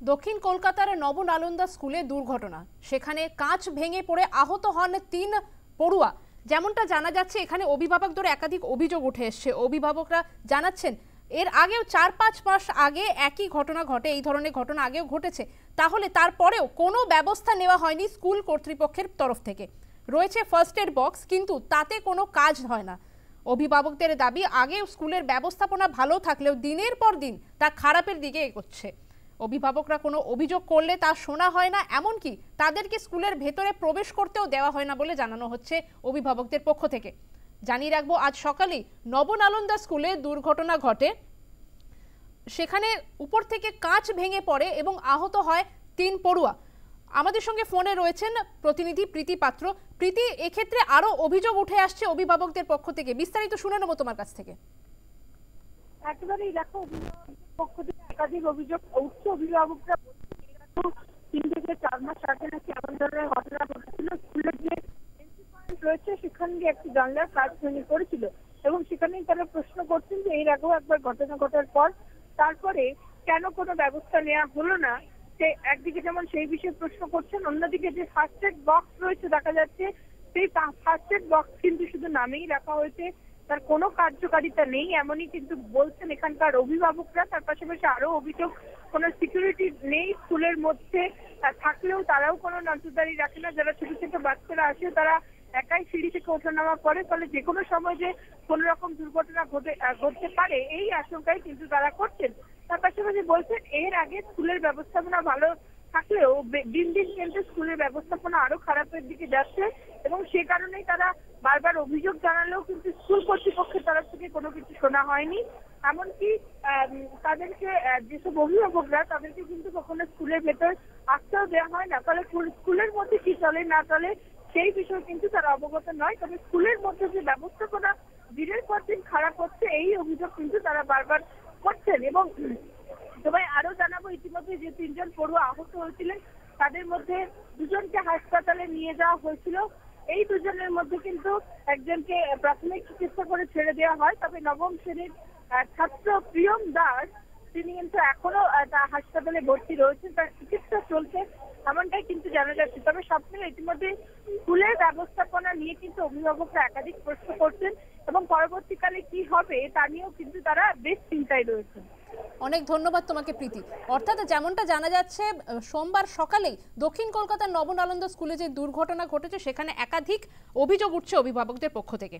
দক্ষিণ কলকাতার নবনালন্দা স্কুলে দুর্ঘটনা, সেখানে কাঁচ ভেঙে পড়ে আহত হন ৩ পড়ুয়া। যেমনটা জানা যাচ্ছে, এখানে অভিভাবকদের একাধিক অভিযোগ উঠে এসছে। অভিভাবকরা জানাচ্ছেন এর আগেও ৪-৫ মাস আগে একই ঘটনা ঘটে, এই ধরনের ঘটনা আগেও ঘটেছে। তাহলে তারপরেও কোনো ব্যবস্থা নেওয়া হয়নি স্কুল কর্তৃপক্ষের তরফ থেকে। রয়েছে ফার্স্ট এড বক্স, কিন্তু তাতে কোনো কাজ হয় না। অভিভাবকদের দাবি, আগে স্কুলের ব্যবস্থাপনা ভালো থাকলেও দিনের পর দিন তা খারাপের দিকে এগোচ্ছে। অভিভাবকরা কোনো অভিযোগ করলে তা শোনা হয় না, এমনকি তাদেরকে স্কুলের ভেতরে প্রবেশ করতেও দেওয়া হয় না বলে জানানো হচ্ছে অভিভাবকদের পক্ষ থেকে। জানিয়ে রাখবো, আজ সকালেই নবনালন্দা স্কুলে দুর্ঘটনা ঘটে। সেখানে উপর থেকে কাঁচ ভেঙে পড়ে এবং আহত হয় ৩ পড়ুয়া। আমাদের সঙ্গে ফোনে রয়েছেন প্রতিনিধি প্রীতি পাত্র। প্রীতি, এক্ষেত্রে আরো অভিযোগ উঠে আসছে অভিভাবকদের পক্ষ থেকে, বিস্তারিত শুনে নেবো তোমার কাছ থেকে। একেবারেই দেখো, পক্ষ থেকে একাধিক অভিযোগ উঠছে। অভিভাবকরা ৩ থেকে ৪ মাস আগে নাকি এমন ধরনের ঘটনা ঘটেছিল। স্কুলের যে রয়েছে সেখানে গিয়ে একটি জানলার কাঁচ ভেঙে পড়েছিল এবং সেখানেই তারা প্রশ্ন করছেন যে এর আগেও একবার ঘটনা ঘটার পর তারপরে কেন কোনো ব্যবস্থা নেওয়া হলো না। সে একদিকে যেমন সেই বিষয়ে প্রশ্ন করছেন, অন্যদিকে যে ফার্স্ট এড বক্স রয়েছে দেখা যাচ্ছে, সেই ফার্স্ট এড বক্স কিন্তু শুধু নামেই রাখা হয়েছে, তার কোনো কার্যকারিতা নেই, এমনই কিন্তু বলছেন এখানকার অভিভাবকরা। তার পাশাপাশি আরো অভিযোগ, কোনো সিকিউরিটি নেই স্কুলের মধ্যে, থাকলেও তারাও কোনো নজরদারি রাখে না। যারা ছোট ছোট বাচ্চারা আসে তারা একাই সিঁড়ি থেকে ওঠানামা করে, ফলে যে কোনো সময় যে কোনো রকম দুর্ঘটনা ঘটতে পারে এই আশঙ্কাই কিন্তু তারা করছেন। তার পাশাপাশি বলছেন এর আগে স্কুলের ব্যবস্থাপনা ভালো থাকলেও দিন দিন কিন্তু স্কুলের ব্যবস্থাপনা আরো খারাপের দিকে যাচ্ছে এবং সে কারণেই তারা বারবার অভিযোগ জানালেও কিন্তু স্কুল কর্তৃপক্ষের তরফ থেকে কোনো কিছু শোনা হয়নি। এমনকি তাদেরকে যেসব অভিভাবকরা তাদেরকে কিন্তু কখনো স্কুলের ভেতর আসতেও দেওয়া হয় না। ফলে স্কুলের মধ্যে কি চলে না চলে সেই বিষয়ে কিন্তু তারা অবগত নয়। তবে স্কুলের মধ্যে যে ব্যবস্থাপনা দিনের পর দিন খারাপ হচ্ছে এই অভিযোগ কিন্তু তারা বারবার করছেন। এবং তবে আরো জানাবো, ইতিমধ্যে যে ৩ জন পড়ুয়া আহত হয়েছিলেন তাদের মধ্যে 2 জনকে হাসপাতালে নিয়ে যাওয়া হয়েছিল। এই 2 জনের মধ্যে কিন্তু একজনকে প্রাথমিক চিকিৎসা করে ছেড়ে দেওয়া হয়। তবে নবম শ্রেণীর ছাত্র প্রিয়ম দাস তিনি কিন্তু এখনো হাসপাতালে ভর্তি রয়েছেন, তার চিকিৎসা চলছে এমনটাই কিন্তু জানা যাচ্ছে। তবে সব মিলে ইতিমধ্যে স্কুলের ব্যবস্থাপনা নিয়ে কিন্তু অভিভাবকরা একাধিক প্রশ্ন করছেন এবং পরবর্তীকালে কি হবে তা নিয়েও কিন্তু তারা বেশ চিন্তায় রয়েছেন। অনেক ধন্যবাদ তোমাকে প্রীতি। অর্থাৎ যেমনটা জানা যাচ্ছে, সোমবার সকালেই দক্ষিণ কলকাতার নবনালন্দা স্কুলে যে দুর্ঘটনা ঘটেছে সেখানে একাধিক অভিযোগ উঠছে অভিভাবকদের পক্ষ থেকে।